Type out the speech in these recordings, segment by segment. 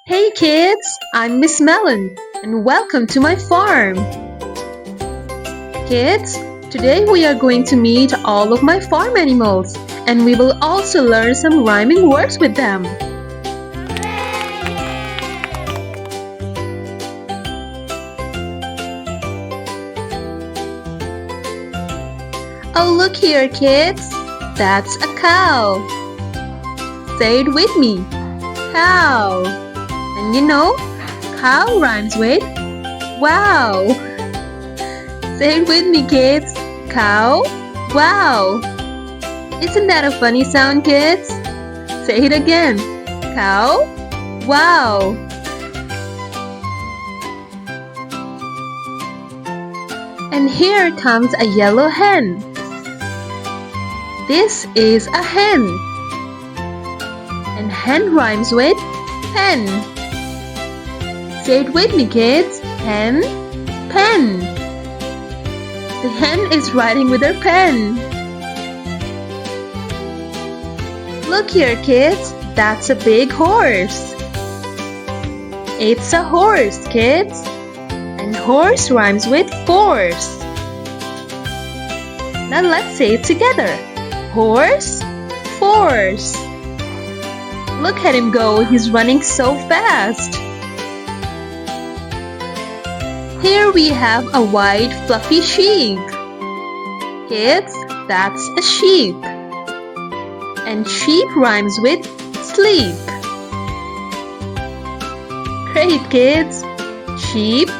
Hey kids, I'm Miss Melon and welcome to my farm. Kids, today we are going to meet all of my farm animals and we will also learn some rhyming words with them. Oh, look here, kids. That's a cow. Say it with me. Cow. And you know, cow rhymes with wow. Say it with me, kids. Cow, wow. Isn't that a funny sound, kids? Say it again. Cow, wow. And here comes a yellow hen. This is a hen. And hen rhymes with pen. Say it with me, kids. Hen, pen. The hen is writing with her pen. Look here, kids. That's a big horse. It's a horse, kids. And horse rhymes with force. Now let's say it together. Horse, force. Look at him go, he's running so fast. Here we have a white fluffy sheep. Kids, that's a sheep. And sheep rhymes with sleep. Great, kids. Sheep,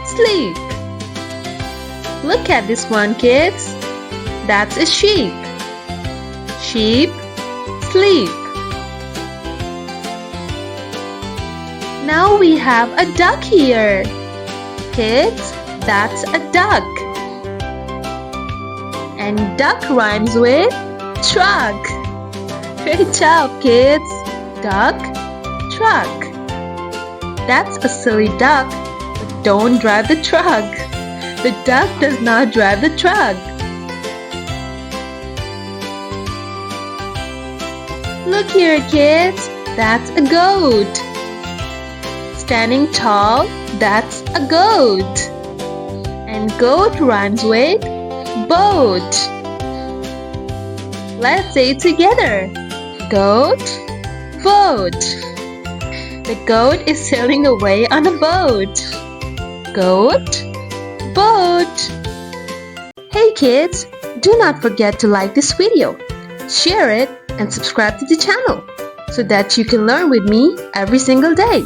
sleep. Look at this one, kids. That's a sheep. Sheep, sleep. Now we have a duck here. Kids, that's a duck. And duck rhymes with truck. Great job, kids. Duck, truck. That's a silly duck, but don't drive the truck. The duck does not drive the truck. Look here, kids. That's a goat. Standing tall, that's a goat. And goat rhymes with boat. Let's say it together. Goat, boat. The goat is sailing away on a boat. Goat, boat. Hey kids, do not forget to like this video, share it, and subscribe to the channel so that you can learn with me every single day.